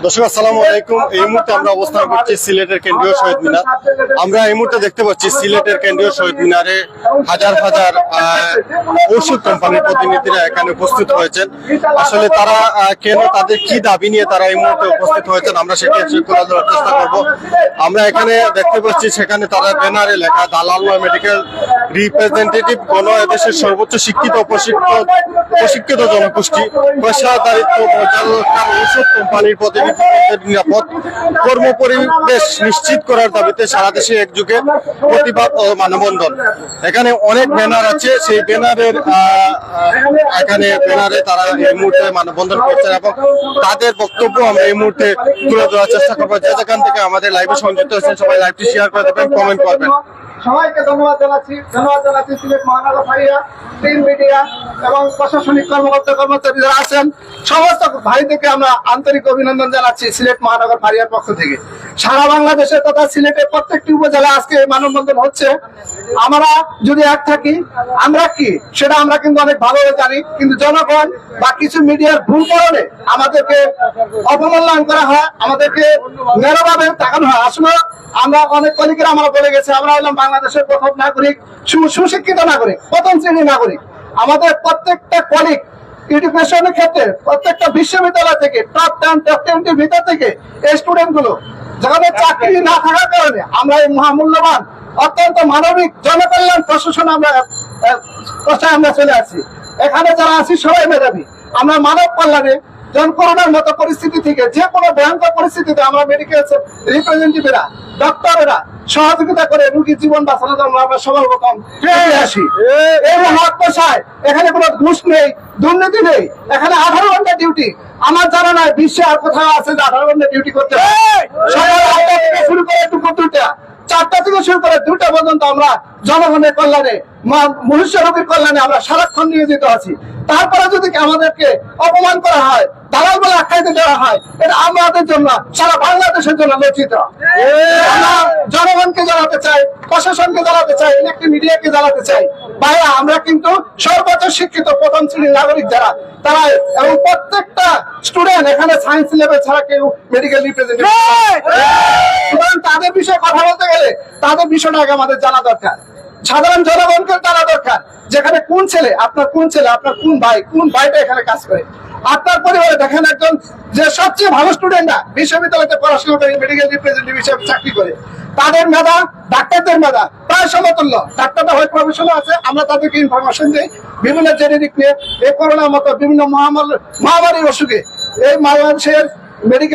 দর্শক আসসালামু আলাইকুম। এই মুহূর্তে আমরা অবস্থান করছি সিলেটের কেন্দ্রীয় শহীদ মিনার। আমরা এই মুহূর্তে দেখতে পাচ্ছি সিলেটের কেন্দ্রীয় শহীদ মিনারে হাজার হাজার ওষুধ কোম্পানির প্রতিনিধিরা এখানে উপস্থিত হয়েছেন। আসলে তারা কেন, তাদের কি দাবি নিয়ে তারা এই মুহূর্তে উপস্থিত হয়েছেন, আমরা সেটি তুলে ধরার চেষ্টা করব। আমরা এখানে দেখতে পাচ্ছি সেখানে তারা ব্যানারে লেখা দালাল মেডিকেল রিপ্রেজেন্টেটিভ গণ এদেশের সর্বোচ্চ শিক্ষিত প্রশিক্ষিত জনগোষ্ঠী পেশাদারিত্ব পর্যালোচনার ওষুধ কোম্পানির প্রতিনিধিদের নিরাপদ কর্মপরিবেশ নিশ্চিত করার দাবিতে সারা দেশে একযোগে প্রতিবাদ ও মানববন্ধন। এখানে অনেক ব্যানার আছে, সেই ব্যানারে তারা এই মুহূর্তে মানববন্ধন করছেন এবং তাদের বক্তব্য আমরা এই মুহূর্তে তুলে ধরার চেষ্টা করবো। যেখান থেকে আমাদের লাইভে সংযুক্ত হয়েছেন সবাই লাইভটি শেয়ার করে দেবেন, কমেন্ট করবেন। সবাইকে ধন্যবাদ জানাচ্ছি সিলেট মহানগর ফাঁড়িয়া, প্রিন্ট মিডিয়া এবং প্রশাসনিক কর্মচারী যারা আছেন সমস্ত ভাইদেরকে আমরা আন্তরিক অভিনন্দন জানাচ্ছি সিলেট মহানগর ফাঁড়িয়ার পক্ষ থেকে। সারা বাংলাদেশের তথা সিলেটের প্রত্যেকটি উপজেলা আজকে মানববন্ধন হচ্ছে। আমরা যদি এক থাকি, আমরা কি সেটা আমরা কিন্তু অনেক ভালোভাবে জানি, কিন্তু জনগণ বা কিছু মিডিয়ার ভুল কারণে আমাদেরকে অপমূল্যায়ন করা হয়, আমাদেরকে নেরোভাবে তাকানো হয়। আসলে আমরা অনেক কলিগেরা আমরা বলে গেছে আমরা হলাম বাংলাদেশের প্রথম নাগরিক, সুশিক্ষিত নাগরিক, প্রথম শ্রেণীর নাগরিক। আমাদের প্রত্যেকটা কলিগ এডুকেশনের ক্ষেত্রে প্রত্যেকটা বিশ্ববিদ্যালয় থেকে টপ 10 ভিতর থেকে এই স্টুডেন্ট গুলো যাদের চাকরি না থাকার কারণে আমরা এই মহামূল্যবান অত্যন্ত মানবিক জনকল্যাণ প্রশাসন আমরা চলে আসছি। এখানে যারা আছি সবাই মেধাবী। আমরা মানব কল্যাণে যেমন করোনার মতো পরিস্থিতি থেকে যে কোনো ভয়ঙ্কর পরিস্থিতিতে আমরা মেডিকেল রিপ্রেজেন্টেটিভরা, ডক্টরেরা সহযোগিতা করে রোগীর জীবন বাঁচানোর জন্য আমরা সর্বপ্রথম ফিরে আসি। এই মহৎ পেশায় এখানে কোনো ঘুষ নেই, দুর্নীতি নেই। এখানে 18 ঘন্টা ডিউটি। আমার জানা নাই বিশ্বে আর কোথাও আছে যে 18 ঘন্টা ডিউটি করতে হয়। সকাল 8টা থেকে শুরু করে দুপুর 2টা, 4টা থেকে শুরু করে 2টা পর্যন্ত আমরা জনগণের কল্যাণে, মনুষ্য রোগীর কল্যাণে আমরা সারাক্ষণ নিয়োজিত আছি। তারপরে যদি আমাদেরকে অপমান করা হয়, দালাল বলে আখ্যায়িত দেওয়া হয়, এটা আমাদের জন্য, সারা বাংলাদেশের জন্য লজ্জিত। আমরা জনগণকে জানাতে চাই, প্রশাসনকে জানাতে চাই, ইলেকট্রিক মিডিয়াকে জানাতে চাই, ভাইয়া আমরা কিন্তু সর্বোচ্চ শিক্ষিত প্রথম শ্রেণীর নাগরিক যারা, তারা এবং প্রত্যেকটা স্টুডেন্ট এখানে সায়েন্স লেভেল ছাড়া কেউ মেডিকেল রিপ্রেজেন্টেটিভ। সুতরাং তাদের বিষয়ে কথা বলতে গেলে তাদের বিষয়টা আগে আমাদের জানা দরকার। সাধারণ জনগণকে জানা দরকার যেখানে কোন ছেলে, আপনার কোন ভাইটা এখানে কাজ করে। আপনার পরিবারে দেখেন একজন যে সবচেয়ে ভালো স্টুডেন্টরা বিশ্ববিদ্যালয়তে পড়াশোনা করে মেডিকেল রিপ্রেজেন্টেটিভ হিসেবে চাকরি করে, তাদের মেধা ডাক্তারদের মেধা প্রায় সমতুল্য। ডাক্তাররা হয় প্রফেশনাল আছে, আমরা তাদেরকে ইনফরমেশন দিই বিভিন্ন জেনেরিক নিয়ে এই করোনার মতো বিভিন্ন মহামারীর অসুখে এই বাংলাদেশের মেডিকেল